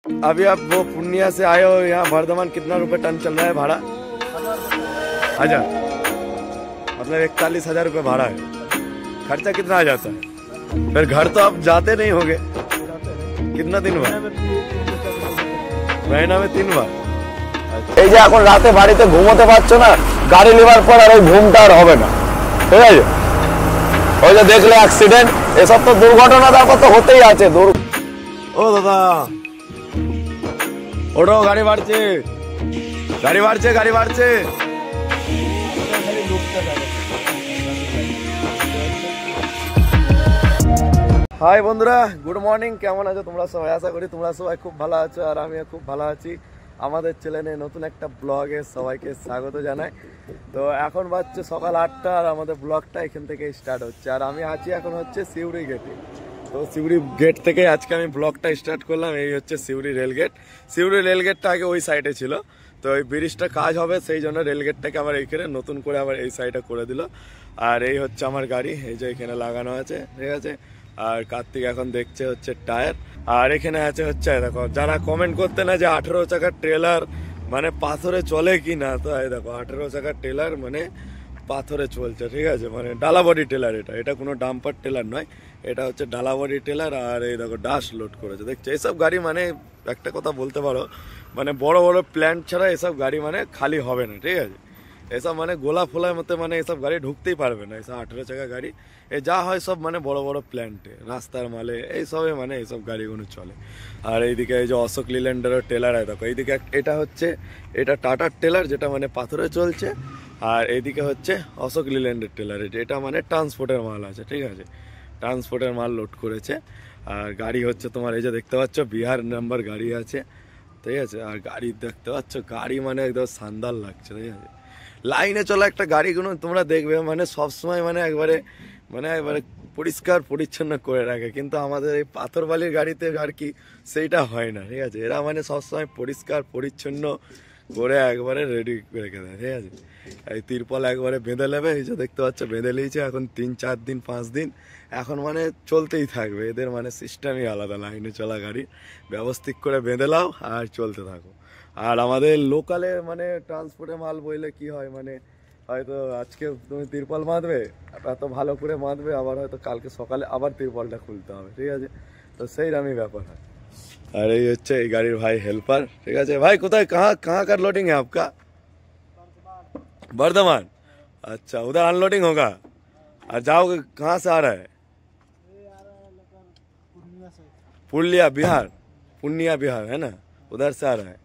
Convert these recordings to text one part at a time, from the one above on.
अभी आप वो पूर्णिया से आए हो यहाँ वर्धमान, कितना रुपए टन चल रहा है भाड़ा? 1000, मतलब 41,000 रुपये भाड़ा है। खर्चा कितना आ जाता है? फिर घर तो आप जाते नहीं होंगे, कितना दिन बाद? महीना में 3 बार। এই যে এখন রাতে বাড়িতে ঘুমোতে পারছো না, গাড়ি নেবার পর আর ওই ঘুমটা আর হবে না, ঠিক আছে? ওই যে দেখলে অ্যাক্সিডেন্ট, এসব তো দুর্ঘটনা তারপর তো হতেই আছে। ও দাদা ওঠো, গাড়ি বাড়ছে, গাড়ি বাড়ছে, গাড়ি বাড়ছে। হাই বন্ধুরা, গুড মর্নিং, কেমন আছো তোমরা সবাই? আশা করি তোমরা সবাই খুব ভালো আছো, আর আমিও খুব ভালো আছি। আমাদের চ্যানেলে নতুন একটা ব্লগে সবাইকে স্বাগত জানাই। তো এখন বাজছে সকাল 8টা, আর আমাদের ব্লগটা এখান থেকে স্টার্ট হচ্ছে। আর আমি আছি এখন হচ্ছে সিউড়ি গেটে। তো সিউড়ি গেট থেকে আজকে আমি ব্লগটা স্টার্ট করলাম। এই হচ্ছে সিউড়ি রেলগেট। সিউড়ি রেলগেটটা আগে ওই সাইডে ছিল, তো ওই ব্রিজটা কাজ হবে, সেই জন্য রেলগেটটাকে আবার এইখানে নতুন করে আবার এই সাইডে করে দিল। আর এই হচ্ছে আমার গাড়ি, এই যে এখানে লাগানো আছে, ঠিক আছে। আর কার্তিক এখন দেখছে হচ্ছে টায়ার। আর এখানে আছে হচ্ছে দেখো, যারা কমেন্ট করতে না যে 18 চাকার ট্রেলার মানে পাথরে চলে কি না, তো এই দেখো 18 চাকার ট্রেলার মানে পাথরে চলছে, ঠিক আছে। মানে ডালা বডি ট্রেলার, এটা কোনো ডাম্পার ট্রেলার নয়, এটা হচ্ছে ডালা বডি ট্রেলার। আর এই দেখো ডাস লোড করেছে, দেখছো। এইসব গাড়ি মানে একটা কথা বলতে পারো, মানে বড় বড় প্ল্যান্ট ছাড়া এসব গাড়ি মানে খালি হবে না, ঠিক আছে। এসব মানে গোলা ফোলার মতো মানে এসব গাড়ি ঢুকতেই পারবে না, এসব 18 চাকা গাড়ি। যা হয় সব মানে বড় বড় প্ল্যান্টে, রাস্তার মালে এইসবে মানে এইসব গাড়িগুলো চলে। আর এইদিকে এই যে অশোক লিল্যান্ডেরও টেলার হয় দেখো, এইদিকে এটা হচ্ছে এটা টাটার টেলার, যেটা মানে পাথরে চলছে। আর এইদিকে হচ্ছে অশোক লিল্যান্ডের টেলার, এটা মানে ট্রান্সপোর্টের মাল আছে, ঠিক আছে। ট্রান্সপোর্টের মাল লোড করেছে। আর গাড়ি হচ্ছে তোমার এই যে দেখতে পাচ্ছ বিহার নাম্বার গাড়ি আছে, ঠিক আছে। আর গাড়ি দেখতে পাচ্ছ, গাড়ি মানে একদম শানদার লাগছে, ঠিক আছে। লাইনে চলা একটা গাড়িগুলো তোমরা দেখবে মানে সবসময় মানে একবারে পরিষ্কার পরিচ্ছন্ন করে রাখে, কিন্তু আমাদের এই পাথর বালির গাড়িতে আর কি সেইটা হয় না, ঠিক আছে। এরা মানে সবসময় পরিষ্কার পরিচ্ছন্ন করে একবারে রেডি রেখে দেয়, ঠিক আছে। এই তিরপল একবারে বেঁধে নেবে, এই যে দেখতে পাচ্ছ বেঁধে নিয়েছে এখন 3-4 দিন 5 দিন এখন মানে চলতেই থাকবে। এদের মানে সিস্টেমই আলাদা, লাইনে চলা গাড়ি ব্যবস্থিত করে বেঁধে নাও আর চলতে থাকো। আর আমাদের লোকালে মানে ট্রান্সপোর্টে মাল বইলে কি হয়, মানে হয়তো আজকে তুমি তিরপল বাঁধবে, এত ভালো করে বাঁধবে, আবার হয়তো কালকে সকালে আবার তিরপলটা খুলতে হবে, ঠিক আছে। তো সেইরকমই ব্যাপার হয়। আর এই হচ্ছে এই গাড়ির ভাই হেল্পার, ঠিক আছে। ভাই কোথায় कहाँ का लोडिंग है आपका? वर्धमान। अच्छा, उधर अनलोडिंग होगा। और जाओगे कहाँ से आ रहा है? पूर्णिया बिहार, पूर्णिया बिहार है ना, उधर से आ रहा है।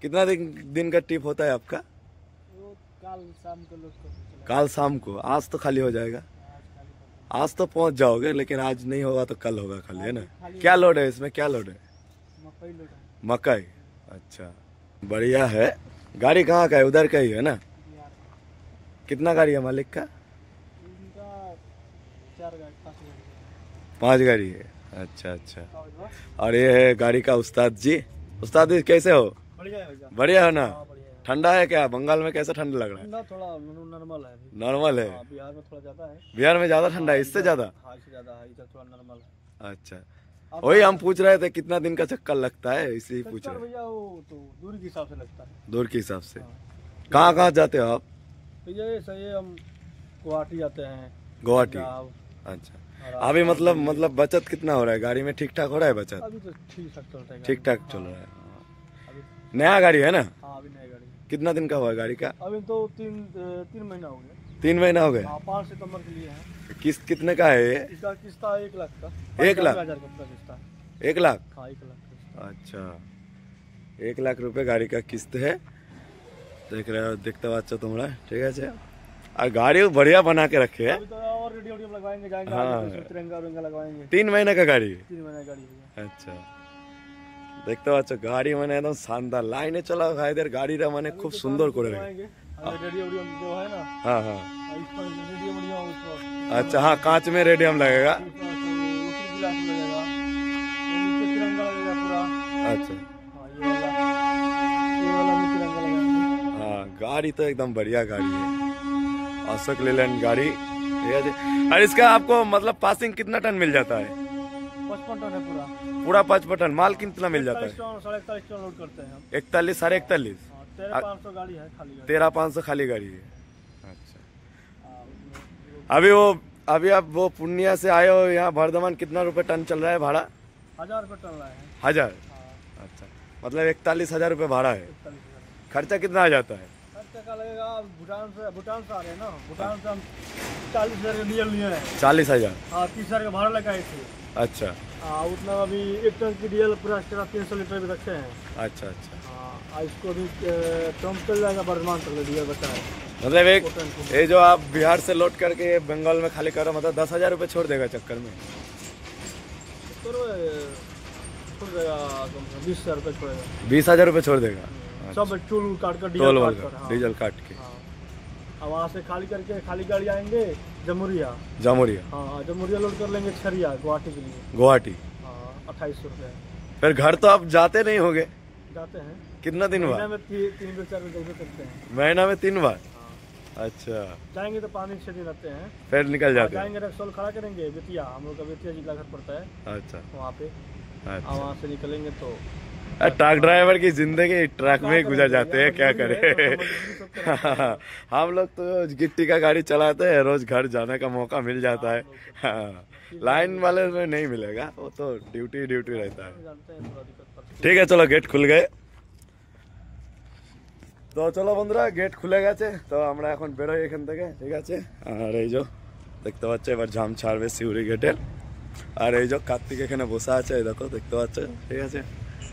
कितना दिन का ट्रिप होता है आपका? काल शाम को। आज तो खाली हो जाएगा, आज तो पहुंच जाओगे, लेकिन आज नहीं होगा तो कल होगा खाली, है ना। क्या लोड है इसमें, क्या लोड है? मकई। अच्छा, बढ़िया है। गाड़ी कहाँ का है? उधर का ही है ना। कितना गाड़ी है मालिक का? 5 गाड़ी है। अच्छा अच्छा। और ये है गाड़ी का उस्ताद जी। उस्ताद जी कैसे हो? बढ़िया है ना। ठंडा है क्या? बंगाल में कैसा ठंडा लग रहा है? थोड़ा नॉर्मल है। नॉर्मल है। बिहार में थोड़ा ज्यादा है। बिहार में ज्यादा ठंडा है, इससे ज्यादा? हाँ, इससे ज्यादा है, इधर थोड़ा नॉर्मल है। अच्छा, वही हम पूछ रहे थे कितना दिन का चक्कर लगता है, इसलिए पूछ रहे। भैया वो तो दूर के हिसाब से लगता है। दूर के हिसाब से। कहाँ कहाँ जाते हो आप? भैया ये सही है, हम गुवाहाटी जाते हैं। गुवाहाटी। अच्छा, अभी मतलब बचत कितना हो रहा है गाड़ी में? ठीक ठाक हो रहा है बचत? अभी तो ठीक ठाक चल रहा है। ठीक ठाक चल रहा है। नया गाड़ी है ना? हाँ, अभी नई गाड़ी। कितना दिन का हुआ गाड़ी का? अभी तो 3 महीना हो गया। 3 महीना हो गए। 5 सितंबर के लिए है। किस्त कितने का है ये? इसका किस्ता 1 लाख का। 1 लाख? 50,000 का किस्ता। 1 लाख? हाँ, 1 लाख। अच्छा, 1 लाख रुपए गाड़ी का किस्त है। देख रहे हो, देखते बच्चा तुम्हारा, ठीक है। और गाड़ी बढ़िया बना के रखे है। अभी तो और रेडियो लगवाएंगे, जाएंगे। हाँ, तिरंगा लगवाएंगे। 3 महीने का गाड़ी है। 3 महीने गाड़ी है। अच्छा, দেখতে পাচ্ছ গাড়ি মানে একদম শানদার, লাইনে চলা ভাইদের গাড়িটা মানে খুব সুন্দর করে রেখে। रेडियो जो है ना। हाँ हाँ। इस पर रेडियो उसको। अच्छा, हाँ, कांच में रेडियम लगेगा। तिरंगा लगेगा पूरा। अच्छा, ये वाला भी तिरंगा लगेगा। हाँ, गाड़ी तो एकदम बढ़िया गाड़ी है, अशोक लेलैंड गाड़ी, ठीक है। और इसका आपको मतलब पासिंग कितना टन मिल जाता है? 55 टन है पूरा। पूरा 55 माल कितना मिल जाता है? 41 टन लोड करते हैं हम। 41 साढ़े 41 13,500 गाड़ी है खाली गाड़ी। 13,500 खाली गाड़ी है। अच्छा अभी आप वो पूर्णिया से आए हो यहाँ बर्धमान, कितना रुपए टन चल रहा है भाड़ा? 1000 रुपये टन लाए हैं। 1000? अच्छा मतलब 41,000 रुपये भाड़ा है। 41,000 खर्चा कितना आ जाता है? खर्चा का लगेगा। भूटान से आ रहे हैं ना, भूटान से हम 40,000 का डीजल लिए हैं। 40,000? हाँ 30,000 का भाड़ा लगा थे। अच्छा हाँ उतना अभी 1 टन की डीजल पूरा एक्स्ट्रा 300 लीटर भी रखे हैं। अच्छा अच्छा हाँ इसको अभी कम चल जाएगा, बर्धमान तक डीजल बचा है। मतलब एक ये जो आप बिहार से लोड करके बंगाल में खाली करो, मतलब 10,000 रुपये छोड़ देगा चक्कर में? छोड़ देगा 20,000 रुपये छोड़ेगा। 20,000 रुपये छोड़ देगा सब टोल काट कर टोल डीजल वाला काट कर। हाँ। डीजल काट के। हाँ। अब वहाँ से खाली करके खाली गाड़ी आएंगे जमुरिया। जामुरिया? हाँ जमुरिया लोड कर लेंगे छरिया गुवाहाटी के लिए। गुवाहाटी? हाँ 2800 रुपये। फिर घर तो आप जाते नहीं होगे? जाते हैं। कितना दिन महीने बाद? में 3 से 4 दिन करते हैं। महीना में 3 बार? हाँ। अच्छा जाएंगे तो 5-6 दिन रहते हैं, फिर निकल जाते हैं? जाएंगे रक्सौल खड़ा करेंगे, बेतिया, हम लोग का बेतिया जिला घर पड़ता है। अच्छा वहाँ पे अच्छा वहाँ से निकलेंगे तो ट्रक ड्राइवर की जिंदगी ट्रक में ही गुजर जाते हैं, क्या करें। हम लोग तो गिट्टी का गाड़ी चलाते हैं, रोज घर जाने का मौका मिल जाता है। हाँ, लाइन वाले में नहीं मिलेगा, वो तो ड्यूटी रहता है। जानते हैं थोड़ा दिक्कत पड़ती है। ঠিক আছে চলো গেট খুলে গেছে, তো চলো বন্ধুরা গেট খুলে গেছে, তো আমরা এখন বেরোই এখান থেকে। ঠিক আছে আর এই যে দেখতে পাচ্ছ এবার ঝাম ছাড়বে সিউড়ি গেটের, আর এই যে কার্তিক এখানে বসে আছে, এই দেখো দেখতে পাচ্ছ। ঠিক আছে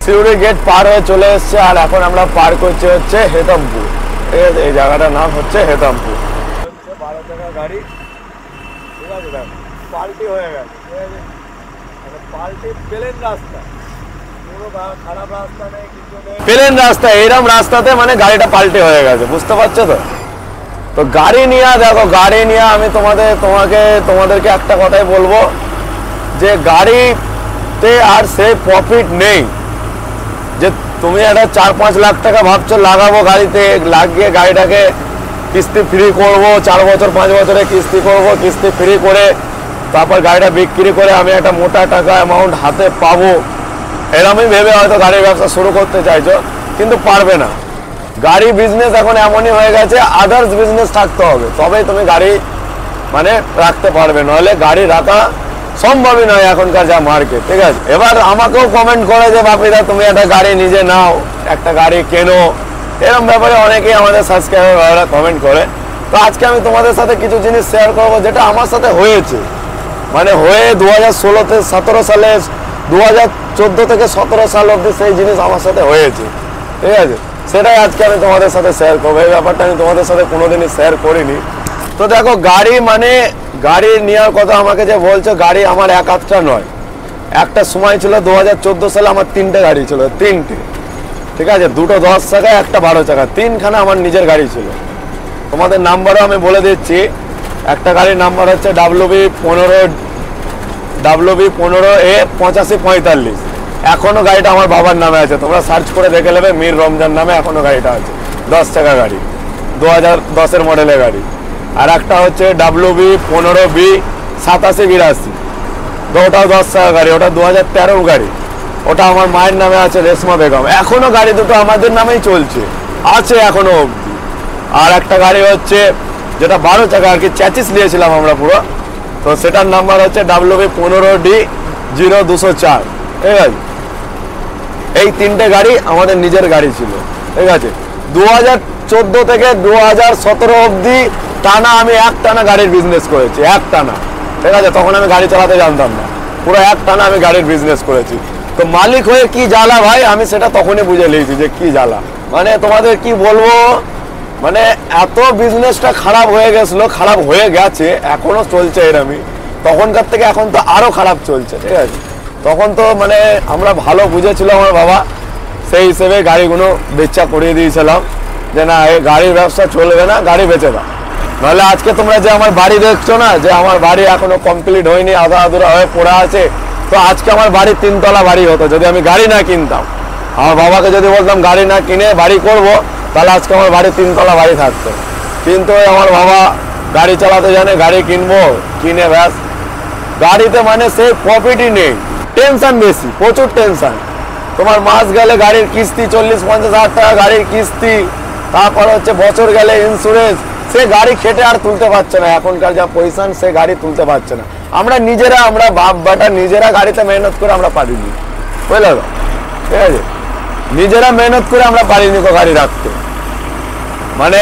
সিউড়ি গেট পার হয়ে চলে এসছে, আর এখন আমরা পার করছি হচ্ছে হেতমপুর। ঠিক আছে এই জায়গাটার নাম হচ্ছে হেতমপুর। 12 চাকা গাড়ি, ঠিক আছে পাল্টি হয়ে গেছে। ঠিক আছে মানে পাল্টি প্লেন রাস্তা, খারাপ রাস্তা নেই কিছু নেই, প্লেন রাস্তা, এরকম রাস্তাতে মানে গাড়িটা পাল্টে হয়ে গেছে, বুঝতে পারছো তো। তো গাড়ি নিয়ে দেখো, গাড়ি নিয়ে আমি তোমাদেরকে একটা কথাই বলবো যে গাড়িতে আর সে প্রফিট নেই যে তুমি একটা 4-5 লাখ টাকা ভাবছো লাগাবো গাড়িতে, লাগিয়ে গাড়িটাকে কিস্তি ফ্রি করব, 4 বছর 5 বছরে কিস্তি করব, কিস্তি ফ্রি করে তারপর গাড়িটা বিক্রি করে আমি একটা মোটা টাকা অ্যামাউন্ট হাতে পাবো, এরকমই ভেবে হয়তো গাড়ির ব্যবসা শুরু করতে চাইছো, কিন্তু পারবে না। গাড়ি বিজনেস এখন এমনই হয়ে গেছে, আদার্স বিজনেস থাকতে হবে তবেই তুমি গাড়ি মানে রাখতে পারবে, নইলে গাড়ি রাখা সম্ভবই নয় এখনকার যা মার্কেট। ঠিক আছে এবার আমাকেও কমেন্ট করে যে বাপিদা তুমি একটা গাড়ি নিজে নাও, একটা গাড়ি কেনো, এরকম ব্যাপারে অনেকেই আমাদের সাবস্ক্রাইবাররা কমেন্ট করে। তো আজকে আমি তোমাদের সাথে কিছু জিনিস শেয়ার করবো যেটা আমার সাথে হয়েছে, মানে হয়ে 2016-17 সালে, 2014 থেকে 17 সাল অবধি সেই জিনিস আমার সাথে হয়েছে। ঠিক আছে সেটাই আজকে আমি তোমাদের সাথে শেয়ার করবো। এই ব্যাপারটা আমি তোমাদের সাথে কোনোদিনই শেয়ার করিনি। তো দেখো গাড়ি মানে গাড়ি নেওয়ার কথা আমাকে যে বলছো, গাড়ি আমার এক আধটা নয়, একটা সময় ছিল 2014 সালে আমার 3টে গাড়ি ছিল, 3টে। ঠিক আছে 2টো 10 চাকা, একটা 12 চাকা, 3খানা আমার নিজের গাড়ি ছিল। তোমাদের নাম্বারও আমি বলে দিচ্ছি, একটা গাড়ির নাম্বার হচ্ছে WB15A8545, এখনো গাড়িটা আমার বাবার নামে আছে, তোমরা সার্চ করে দেখে নেবে, মীর রমজান নামে এখনো গাড়িটা আছে, 10 চাকা গাড়ি, 2010-এর মডেলের গাড়ি। আর একটা হচ্ছে WB15B8782, তো ওটাও 10 চাকা গাড়ি, ওটা 2013 গাড়ি, ওটা আমার মায়ের নামে আছে, রেশমা বেগম। এখনো গাড়ি দুটো আমাদের নামেই চলছে, আছে এখনো অবধি। আর একটা গাড়ি হচ্ছে যেটা 12 চাকা আর কি, চ্যাচিস নিয়েছিলাম আমরা পুরো, তো সেটার নাম্বার হচ্ছে WB15D0204। ঠিক আছে এই 3টে গাড়ি আমাদের নিজের গাড়ি ছিল। ঠিক আছে 2014 থেকে 2017 অবধি টানা আমি এক টানা গাড়ির বিজনেস করেছি, এক টানা। ঠিক আছে তখন আমি গাড়ি চালাতে জানতাম না, পুরো এক টানা আমি গাড়ির বিজনেস করেছি। তো মালিক হয়ে কি জ্বালা ভাই, আমি সেটা তখনই বুঝে নিয়েছি যে কি জ্বালা, মানে তোমাদের কি বলবো, মানে এত বিজনেসটা খারাপ হয়ে গেছিল, খারাপ হয়ে গেছে, এখনো চলছে এরমই, তখনকার থেকে এখন তো আরো খারাপ চলছে। ঠিক আছে তখন তো মানে আমরা ভালো বুঝেছিল আমার বাবা, সেই হিসেবে গাড়িগুলো বেচা করিয়ে দিয়েছিলাম যে না এই গাড়ির ব্যবসা চলবে না, গাড়ি বেচে দাও। নাহলে আজকে তোমরা যে আমার বাড়ি দেখছো না, যে আমার বাড়ি এখনো কমপ্লিট হয়নি, আধা আধুরা হয়ে পড়ে আছে, তো আজকে আমার বাড়ি 3তলা বাড়ি হতো যদি আমি গাড়ি না কিনতাম। আমার বাবাকে যদি বলতাম গাড়ি না কিনে বাড়ি করব, তাহলে আজকে আমার বাড়ি 3তলা বাড়ি থাকতো। কিন্তু আমার বাবা গাড়ি চালাতে জানে, গাড়ি কিনবো, কিনে ব্যাস, গাড়িতে মানে সেই প্রফিটই নেই। টেনশন বেশি, প্রচুর টেনশন। তোমার মাস গেলে গাড়ির কিস্তি 40-50 হাজার টাকা গাড়ির কিস্তি, তারপর হচ্ছে বছর গেলে ইন্স্যুরেন্স, সে গাড়ি খেটে আর তুলতে পারছে না। এখনকার যা পজিশন, সে গাড়ি তুলতে পারছে না। আমরা বাপ বাটা নিজেরা গাড়িতে মেহনত করে আমরা পারিনি, বুঝলে তো? ঠিক আছে, নিজেরা মেহনত করে আমরা পারিনি তো গাড়ি রাখতে। মানে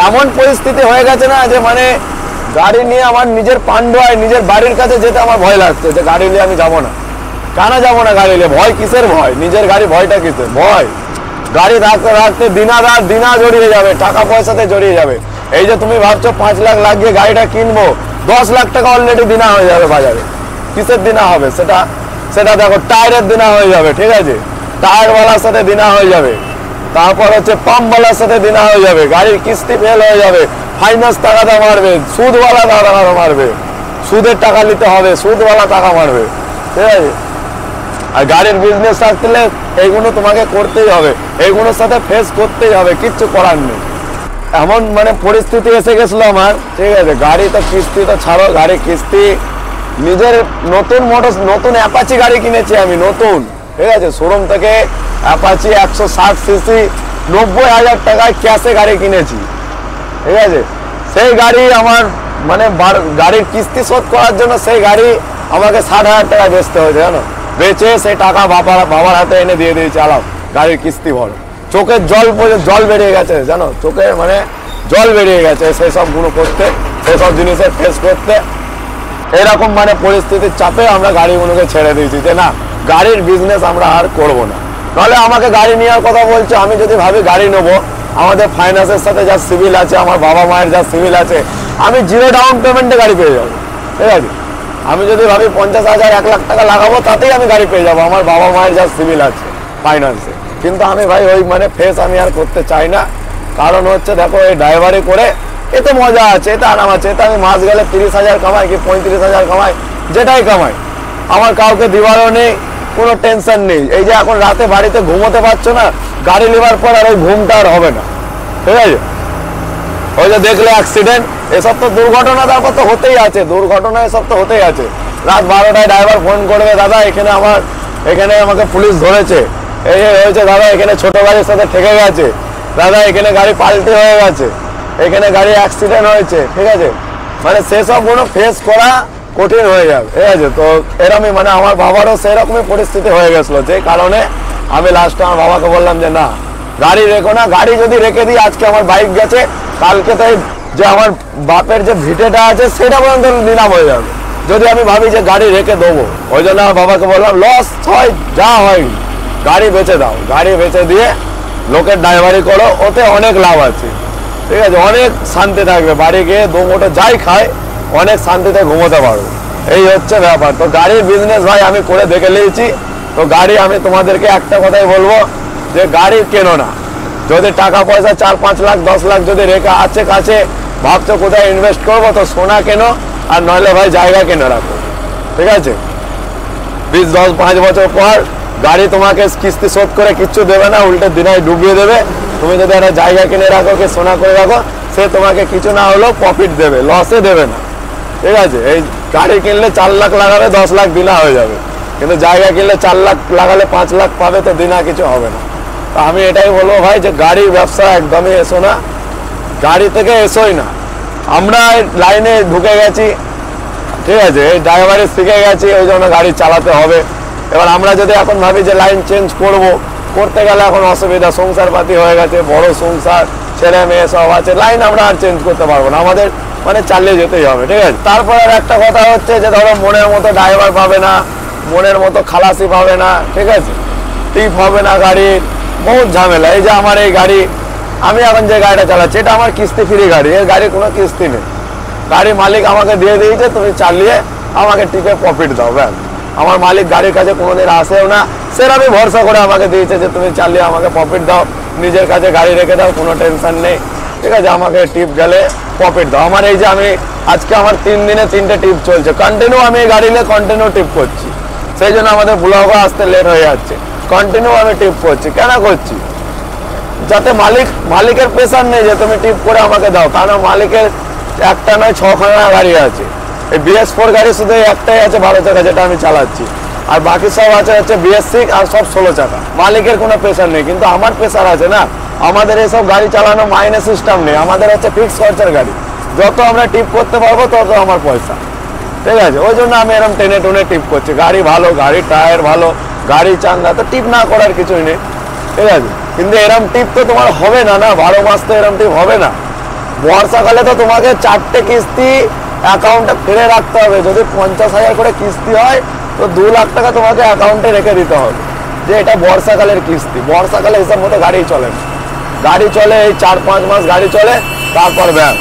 এমন পরিস্থিতি হয়ে গেছে না যে মানে গাড়ি নিয়ে আমার নিজের পান্ডুয়ায় নিজের বাড়ির কাছে যেতে আমার ভয় লাগছে, যে গাড়ি নিয়ে আমি যাবো না। কেন যাবো না গাড়ি নিয়ে? ভয় কিসের ভয়? নিজের গাড়ি ভয়টা কিসের ভয়? গাড়ি রাখতে রাখতে দিনা জড়িয়ে যাবে, টাকা পয়সাতে জড়িয়ে যাবে। এই যে তুমি ভাবছো 5 লাখ লাগিয়ে গাড়িটা কিনবো, 10 লাখ টাকা অলরেডি দিনা হয়ে যাবে বাজারে। কিসের দিনা হবে? সেটা দেখো, টায়ারের দিনা হয়ে যাবে। ঠিক আছে, টায়ারওয়ালার সাথে দিনা হয়ে যাবে, তারপর হচ্ছে পাম্পওয়ালার সাথে দিনা হয়ে যাবে, গাড়ির কিস্তি ফেল হয়ে যাবে, ফাইন্যান্স টাকাটা মারবে, সুদওয়ালা টাকা মারবে, সুদের টাকা নিতে হবে, সুদওয়ালা টাকা মারবে। ঠিক আছে, আর গাড়ির বিজনেস থাকলে এইগুলো তোমাকে করতেই হবে, এইগুলোর সাথে ফেস করতেই হবে, কিচ্ছু করার নেই। এমন মানে পরিস্থিতি এসে গেছিল আমার। ঠিক আছে, গাড়ি তো কিস্তি তো ছাড়ো, গাড়ি কিস্তি, নিজের নতুন অ্যাপাচি গাড়ি কিনেছি আমি, নতুন। ঠিক আছে, শোরুম থেকে অ্যাপাচি 160 সিসি 90,000 টাকায় ক্যাশে গাড়ি কিনেছি। ঠিক আছে, সেই গাড়ি আমার মানে গাড়ির কিস্তি শোধ করার জন্য সেই গাড়ি আমাকে 60,000 টাকা বেচতে হয়েছে, জানো? বেচে সেই টাকা বাবার হাতে এনে দিয়ে দিয়েছে, আলাম গাড়ির কিস্তি ভরো। চোখের জল বেরিয়ে গেছে, জানো? চোখে মানে জল বেরিয়ে গেছে সেই সবগুলো করতে, সেই সব জিনিসের ফেস করতে। এরকম মানে পরিস্থিতির চাপে আমরা গাড়িগুলোকে ছেড়ে দিয়েছি, যে না, গাড়ির বিজনেস আমরা আর করব না। নাহলে আমাকে গাড়ি নেওয়ার কথা বলছে, আমি যদি ভাবি গাড়ি নেবো, আমাদের ফাইন্যান্সের সাথে যা সিভিল আছে, আমার বাবা মায়ের যা সিভিল আছে, আমি 0 ডাউন পেমেন্টে গাড়ি পেয়ে যাবো। ঠিক আছে, আমি যদি ভাবি 50,000 1 লাখ টাকা লাগাবো, তাতেই আমি গাড়ি পেয়ে যাবো, আমার বাবা মায়ের যা সিভিল আছে ফাইন্যান্সে। কিন্তু আমি ভাই ওই মানে ফেস আমি আর করতে চাই না। কারণ হচ্ছে দেখো, এই ড্রাইভারি করে এতে মজা আছে, এতে আরাম আছে, এতে আমি মাস গেলে 30,000 কামাই কি 35,000 কামাই, যেটাই কামাই, আমার কাউকে দিবারও নেই, কোনো টেনশন নেই। এই যে এখন রাতে বাড়িতে ঘুমোতে পারছো না, গাড়ি নেবার পর আর ওই ঘুমটা আর হবে না। ঠিক আছে, ওই যে দেখলে অ্যাক্সিডেন্ট, এসব তো দুর্ঘটনা, তারপর তো হতেই আছে, দুর্ঘটনা এসব তো হতেই আছে। রাত 12টায় ড্রাইভার ফোন করবে, দাদা এখানে আমাকে পুলিশ ধরেছে, এই হয়েছে দাদা, এখানে ছোট গাড়ির সাথে ঠেকে গেছে, দাদা এখানে গাড়ি পাল্টে হয়ে গেছে, এখানে গাড়ি অ্যাক্সিডেন্ট হয়েছে। ঠিক আছে, মানে সেসবগুলো ফেস করা কঠিন হয়ে যাবে। ঠিক আছে, তো এরকমই মানে আমার বাবারও সেরকমই পরিস্থিতি হয়ে গেছিলো, যে কারণে আমি লাস্টে আমার বাবাকে বললাম যে না, গাড়ি রেখো না। গাড়ি যদি রেখে দিই, আজকে আমার বাইক গেছে, কালকে তাই যে আমার বাপের যে ভিটেটা আছে সেটা পর্যন্ত নিলাম হয়ে যাবে, যদি আমি ভাবি যে গাড়ি রেখে দেবো। ওই জন্য আমার বাবাকে বললাম, লস হয় যা হয় গাড়ি বেচে দাও, গাড়ি বেচে দিয়ে লোকের ড্রাইভারি করো, ওতে অনেক লাভ আছে। ঠিক আছে, অনেক শান্তি থাকবে, বাড়ি গিয়ে 2 মুঠো যাই খায় অনেক শান্তিতে ঘুমোতে পারবো। এই হচ্ছে ব্যাপার। তো গাড়ির বিজনেস ভাই আমি করে দেখে নিয়েছি। তো গাড়ি আমি তোমাদেরকে একটা কথাই বলবো, যে গাড়ি কেনো না। যদি টাকা পয়সা 4-5 লাখ 10 লাখ যদি রেখে আছে কাছে, ভাবছো কোথায় ইনভেস্ট করবো, তো সোনা কেনো, আর নইলে ভাই জায়গা কিনে রাখো। ঠিক আছে, 20-10-5 বছর পর গাড়ি তোমাকে কিস্তি শোধ করে কিচ্ছু দেবে না, উল্টে দিনায় ডুবিয়ে দেবে। তুমি যদি একটা জায়গা কিনে রাখো, কি সোনা করে রাখো, সে তোমাকে কিছু না হলেও প্রফিট দেবে, লসে দেবে না। ঠিক আছে, এই গাড়ি কিনলে 4 লাখ লাগালে 10 লাখ দিনা হয়ে যাবে, কিন্তু জায়গা কিনলে 4 লাখ লাগালে 5 লাখ পাবে, তো দিনা কিছু হবে না। তো আমি এটাই বলবো ভাই, যে গাড়ির ব্যবসা একদমই এসো না, গাড়ি থেকে এসোই না। আমরা লাইনে ঢুকে গেছি, ঠিক আছে, এই ড্রাইভারি শিখে গেছি, ওই জন্য গাড়ি চালাতে হবে। এবার আমরা যদি এখন ভাবি যে লাইন চেঞ্জ করতে গেলে এখন অসুবিধা, সংসার পাতি হয়ে গেছে, বড় সংসার, ছেলে মেয়ে সব আছে, লাইন আমরা আর চেঞ্জ করতে পারবো না, আমাদের মানে চালিয়ে যেতেই হবে। ঠিক আছে, তারপর আর একটা কথা হচ্ছে যে ধরো মনের মতো ড্রাইভার পাবে না, মনের মতো খালাসি পাবে না। ঠিক আছে, টিপ হবে না গাড়ির, বহুত ঝামেলা। এই যে আমার এই গাড়ি, আমি এখন যে গাড়িটা চালাচ্ছি, এটা আমার কিস্তি ফ্রি গাড়ি, এর গাড়ি কোনো কিস্তি নেই। গাড়ি মালিক আমাকে দিয়ে দিয়েছে, তুমি চালিয়ে আমাকে টিপে প্রফিট দাও, ব্যাস। আমার মালিক গাড়ির কাছে কোনোদিন আসেও না, সেরকমই ভরসা করে আমাকে দিয়েছে যে তুমি চালিয়ে আমাকে প্রফিট দাও, নিজের কাছে গাড়ি রেখে দাও, কোনো টেনশন নেই। ঠিক আছে, আমাকে টিপ গেলে প্রফিট দাও। আমার এই যে আমি আজকে আমার 3 দিনে 3টে টিপ চলছে, কন্টিনিউ আমি এই গাড়ি নিয়ে কন্টিনিউ টিপ করছি, সেই জন্য আমাদের ব্লগও আসতে লেট হয়ে যাচ্ছে। কন্টিনিউ আমি টিপ করছি, কেন করছি? যাতে মালিকের প্রেশার নেই যে তুমি টিপ করে আমাকে দাও, কারণ মালিকের একটা নয় 6খানা গাড়ি আছে। এই BS4 গাড়ি শুধু একটাই আছে ভালো চাকা, যেটা আমি চালাচ্ছি। আর বাকি সব আছে হচ্ছে BS6 আর সব 16 চাকা। মালিকের কোনো প্রেশার নেই, কিন্তু আমার প্রেশার আছে না। আমাদের এসব গাড়ি চালানো মাইনে সিস্টেম নেই, আমাদের হচ্ছে ফিক্স খরচার গাড়ি। যত আমরা টিপ করতে পারবো তত আমার পয়সা, ঠিক আছে? ওই জন্য আমি এরকম টেনে টুনে টিপ করছি। গাড়ি ভালো, গাড়ির টায়ার ভালো, গাড়ি চাঙ্গা, তো টিপ না করার কিছুই নেই, ঠিক আছে? কিন্তু এরম টিপ তো তোমার হবে না, 12 মাস তো এরম টিপ হবে না। বর্ষাকালে তো তোমাকে 4টে কিস্তি অ্যাকাউন্টে ফিরে রাখতে হবে। যদি 50,000 করে কিস্তি হয় তো 2 লাখ টাকা তোমাকে অ্যাকাউন্টে রেখে দিতে হবে, যে এটা বর্ষাকালের কিস্তি। বর্ষাকালে হিসাব মতো গাড়ি চলে না, গাড়ি চলে এই 4-5 মাস গাড়ি চলে, তারপর ব্যাস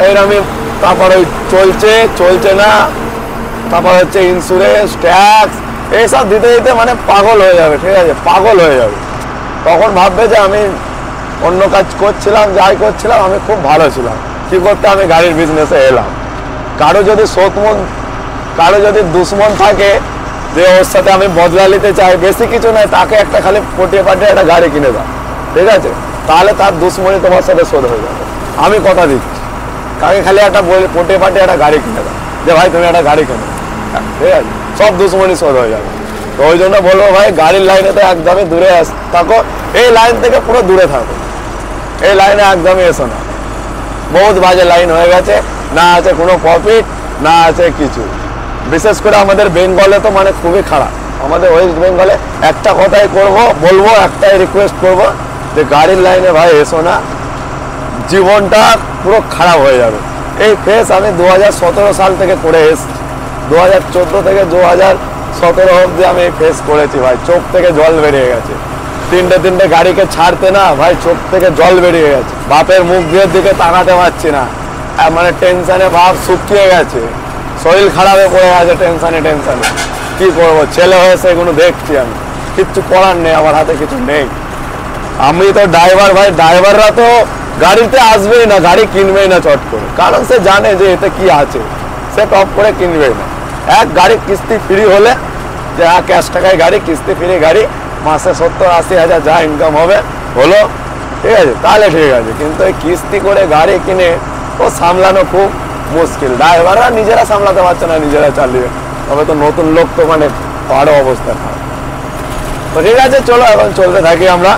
এইরকমই। তারপর ওই চলছে না, তারপর হচ্ছে ইন্স্যুরেন্স, ট্যাক্স, এইসব দিতে দিতে মানে পাগল হয়ে যাবে, ঠিক আছে? পাগল হয়ে যাবে। তখন ভাববে যে আমি অন্য কাজ করছিলাম, যাই করছিলাম আমি খুব ভালো ছিলাম, কি করতে আমি গাড়ির বিজনেসে এলাম। কারো যদি দুশ্মন থাকে যে ওর সাথে আমি বদলা নিতে চাই, বেশি কিছু নয়, তাকে একটা খালি পটিয়ে পাটিয়ে একটা গাড়ি কিনে দাও, ঠিক আছে? তাহলে তার দুশ্মনী তোমার সাথে শোধ হয়ে যাবে। আমি কথা দিচ্ছি, কাকে খালি একটা পটিয়ে পাটিয়ে একটা গাড়ি কিনে দাও, যে ভাই তুমি একটা গাড়ি কেনো, ঠিক আছে? সব দুশ্মনী শোধ হয়ে যাবে। তো ওই জন্য বলবো ভাই, গাড়ির লাইনে তো একদমই দূরে থাকো, এই লাইন থেকে পুরো দূরে থাকো, এই লাইনে একদমই এসো না। বহুত বাজে লাইন হয়ে গেছে, না আছে কোনো প্রফিট, না আছে কিছু। বিশেষ করে আমাদের বেঙ্গলে তো মানে খুবই খারাপ। আমাদের ওয়েস্ট বেঙ্গলে একটা কথাই বলবো, একটাই রিকোয়েস্ট করব, যে গাড়ির লাইনে ভাই এসো না, জীবনটা পুরো খারাপ হয়ে যাবে। এই ফেস আমি 2017 সাল থেকে করে এসেছি, 2014 থেকে 2017 অবধি আমি এই ফেস করেছি ভাই। চোখ থেকে জল বেরিয়ে গেছে, তিনটে গাড়িকে ছাড়তে না ভাই, চোখ থেকে জল বেরিয়ে গেছে। বাপের মুখ দিয়ে দিকে তাকাতে পারছি না, মানে টেনশনে ভাব শুকিয়ে গেছে, শরীর খারাপে পড়ে গেছে টেনশনে। কি করবো, ছেলে হয়ে সেগুলো দেখছি আমি, কিচ্ছু করার নেই, আমার হাতে কিছু নেই। আমি তো ড্রাইভার ভাই, ড্রাইভাররা তো গাড়িতে আসবেই না, গাড়ি কিনবেই না চট করে, কারণ সে জানে যে এতে কি আছে, সে টপ করে কিনবেই না। এক গাড়ি কিস্তি ফ্রি হলে, যে ক্যাশ টাকায় গাড়ি, কিস্তি ফ্রি গাড়ি, মাসে 70-80 হাজার যা ইনকাম হবে হলো, ঠিক আছে? তাহলে ঠিক আছে। কিন্তু এই কিস্তি করে গাড়ি কিনে ও সামলানো খুব মুশকিল। ড্রাইভাররা নিজেরা সামলাতে পারছে না, নিজেরা চালিয়ে, তবে তো নতুন লোক তো মানে আরো অবস্থা খারাপ। তো ঠিক আছে, চলো এখন চলতে থাকি আমরা।